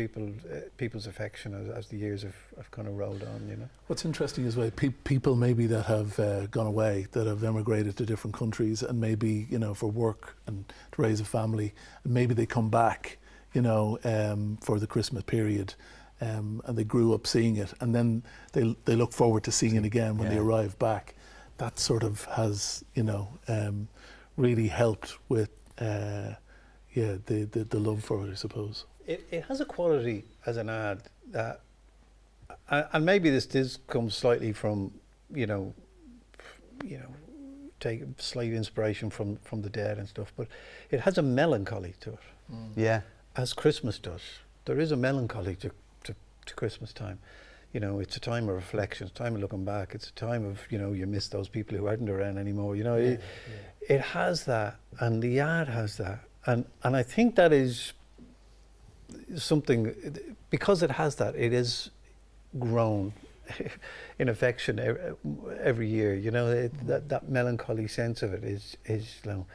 people's affection as the years have kind of rolled on, you know. What's interesting is people maybe that have gone away, that have emigrated to different countries, and maybe, you know, for work and to raise a family, and maybe they come back, you know, for the Christmas period, and they grew up seeing it, and then they look forward to seeing it again when they arrive back. That sort of has, you know, really helped with the love for it, I suppose. It has a quality as an ad that, and maybe this comes slightly from, you know, take slight inspiration from the dead and stuff, but it has a melancholy to it. Yeah. As Christmas does. There is a melancholy to Christmas time. You know, it's a time of reflection, it's a time of looking back, it's a time of, you know, you miss those people who aren't around anymore. You know, it has that, and the ad has that. And I think that is something, because it has that, it is grown in affection every year. You know, that melancholy sense of it is you know,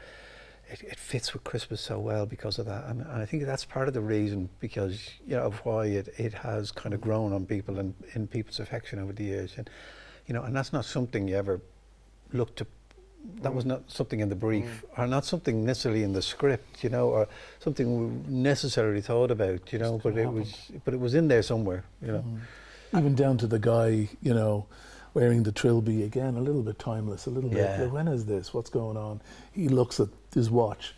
it fits with Christmas so well because of that, and I think that's part of the reason, because, you know, of why it has kind of grown on people and in people's affection over the years. And, you know, and that's not something you ever looked to. That was not something in the brief, or not something necessarily in the script, you know, or something we necessarily thought about, you know. But it was in there somewhere, you know. Even down to the guy, you know, wearing the trilby again, a little bit timeless, a little bit. Like, when is this? What's going on? He looks at his watch.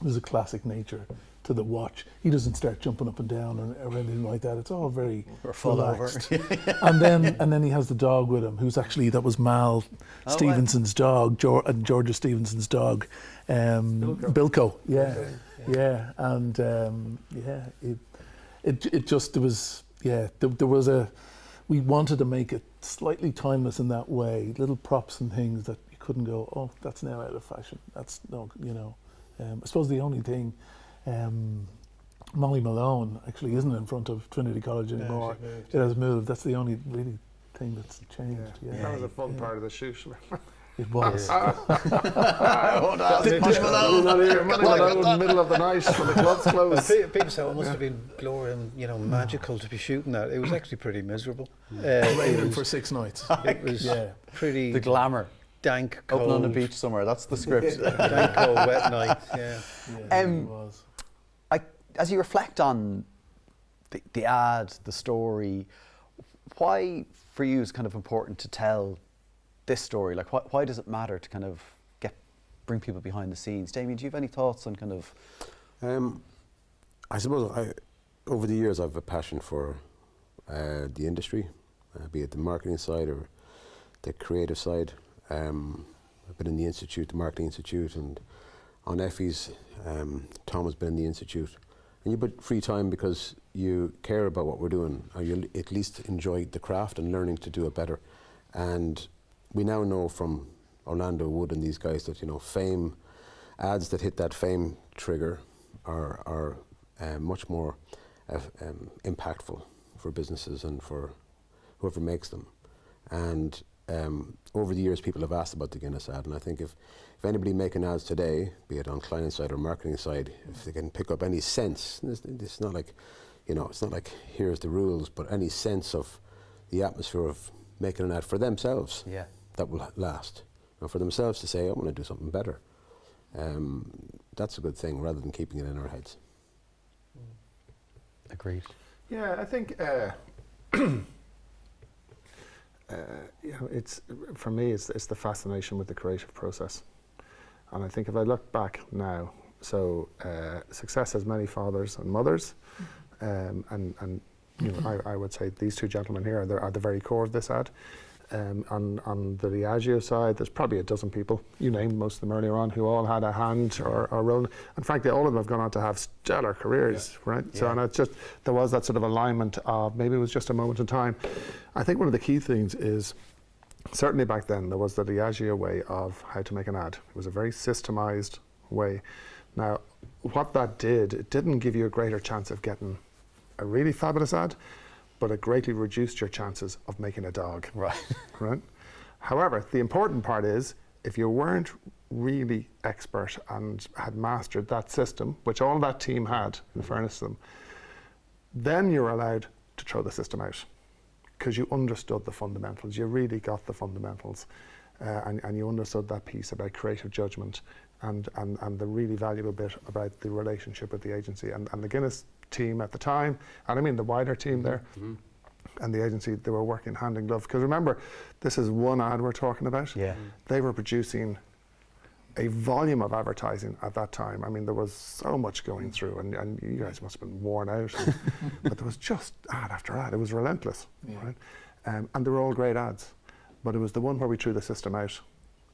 There's a classic nature to the watch. He doesn't start jumping up and down or anything like that. It's all very relaxed. and then he has the dog with him, that was Mal Stevenson's dog, Georgia Stevenson's dog, Bilko. Yeah. And we wanted to make it slightly timeless in that way, little props and things that you couldn't go, oh, that's now out of fashion. That's no, you know. I suppose the only thing, Molly Malone actually isn't in front of Trinity College anymore. It has moved. That's the only really thing that's changed. Yeah. That was a fun part of the shoot. It was. Middle of the night when the club's closed. People say it must have been glorious, you know, magical to be shooting that. It was actually pretty miserable. Raining for 6 nights. It was pretty the glamour. Dank, cold. Open on the beach somewhere. That's the script. Dank, cold, wet night. Yeah. It was. As you reflect on the ad, the story, why for you is kind of important to tell this story? Like, why does it matter to kind of bring people behind the scenes? Damian, do you have any thoughts on kind of? I suppose over the years I've a passion for the industry, be it the marketing side or the creative side. I've been in the institute, the marketing institute, and on Effie's, Tom has been in the institute. And you put free time because you care about what we're doing, or you at least enjoy the craft and learning to do it better. And we now know from Orlando Wood and these guys that, you know, fame, ads that hit that fame trigger are much more impactful for businesses and for whoever makes them. And over the years, people have asked about the Guinness ad, and I think if anybody making ads today, be it on client side or marketing side, if they can pick up any sense, it's not like, you know, it's not like here's the rules, but any sense of the atmosphere of making an ad for themselves, that will last. And for themselves to say, I want to do something better. That's a good thing, rather than keeping it in our heads. Agreed. Yeah, I think it's for me, it's the fascination with the creative process. And I think if I look back now, so success has many fathers and mothers, and I would say these two gentlemen here are the very core of this ad. On the Diageo side, there's probably a dozen people, you named most of them earlier on, who all had a hand or role. And frankly, all of them have gone on to have stellar careers, right? Yeah. So, and it's just, there was that sort of alignment of maybe it was just a moment in time. I think one of the key things is, certainly back then, there was the Diageo way of how to make an ad. It was a very systemized way. Now, what that did, it didn't give you a greater chance of getting a really fabulous ad, but it greatly reduced your chances of making a dog. Right. Right? However, the important part is, if you weren't really expert and had mastered that system, which all that team had, in fairness to them, then you're allowed to throw the system out, because you understood the fundamentals. You really got the fundamentals, and you understood that piece about creative judgment and the really valuable bit about the relationship with the agency. And the Guinness team at the time, and I mean the wider team there, and the agency, they were working hand in glove. Because remember, this is one ad we're talking about. Yeah. They were producing a volume of advertising at that time. I mean, there was so much going through, and you guys must have been worn out. But there was just ad after ad. It was relentless, right? And they were all great ads. But it was the one where we threw the system out,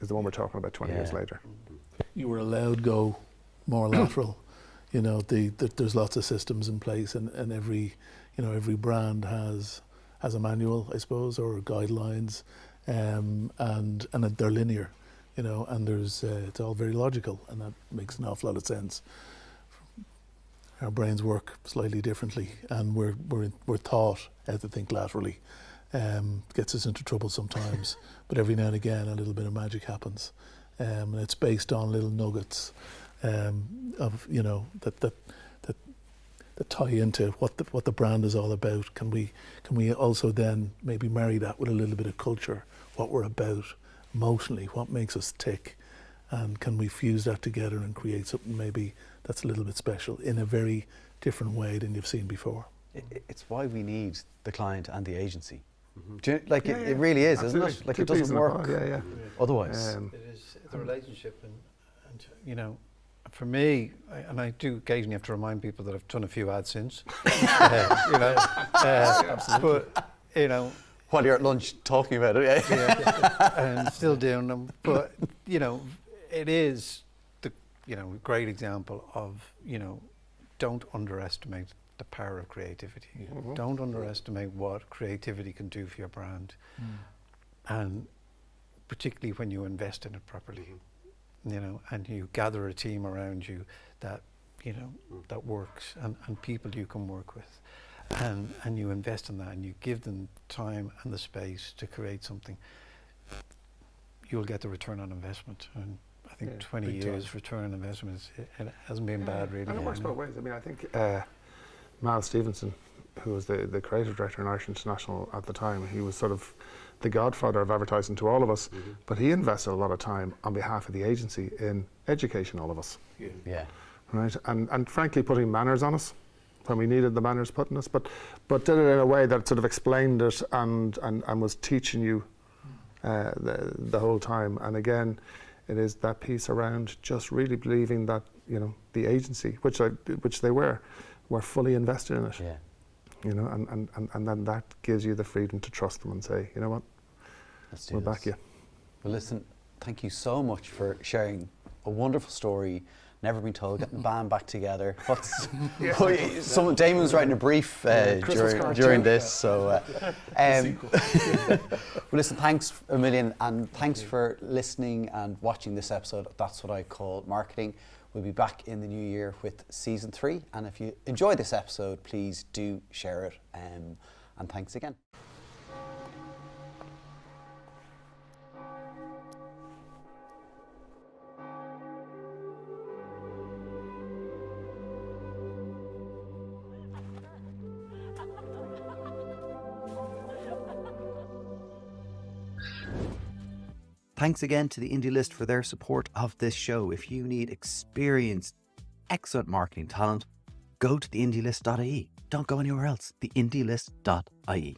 is the one we're talking about 20 years later. You were allowed go more lateral. You know, there's lots of systems in place, and every brand has a manual, I suppose, or guidelines, and they're linear, you know, and there's it's all very logical, and that makes an awful lot of sense. Our brains work slightly differently, and we're taught how to think laterally. Gets us into trouble sometimes, but every now and again a little bit of magic happens, and it's based on little nuggets of, you know, that tie into what the brand is all about. Can we also then maybe marry that with a little bit of culture, what we're about emotionally, what makes us tick, and can we fuse that together and create something maybe that's a little bit special in a very different way than you've seen before. It's why we need the client and the agency. Do you, like it really is, absolutely. Isn't it? Like it doesn't work otherwise. It is the relationship, and you know, for me, and I do occasionally have to remind people that I've done a few ads since, you know, but you know, while you're at lunch talking about it, and still doing them. But you know, it is the great example of, you know, don't underestimate the power of creativity. Don't underestimate what creativity can do for your brand, and particularly when you invest in it properly. You know, and you gather a team around you that, you know, that works, and people you can work with, and you invest in that, and you give them time and the space to create something. You'll get the return on investment, and I think 20 years return on investment it hasn't been bad, really. And it works both ways. I mean, I think Miles Stevenson, who was the creative director in Irish International at the time, he was sort of the godfather of advertising to all of us, but he invested a lot of time on behalf of the agency in educating all of us. Right, and frankly putting manners on us when we needed the manners put on us, but did it in a way that sort of explained it and was teaching you the whole time. And again, it is that piece around just really believing that, you know, the agency, which they were fully invested in it. You know, and then that gives you the freedom to trust them and say, you know what, we'll back you. Well, listen, thank you so much for sharing a wonderful story, never been told, getting the band back together. Damon was writing a brief during this, so well, listen, thanks a million, and thanks for listening and watching this episode of That's What I Call Marketing. We'll be back in the new year with season 3, and if you enjoyed this episode, please do share it, and thanks again. Thanks again to the Indie List for their support of this show. If you need experienced, excellent marketing talent, go to theindielist.ie. Don't go anywhere else. theindielist.ie.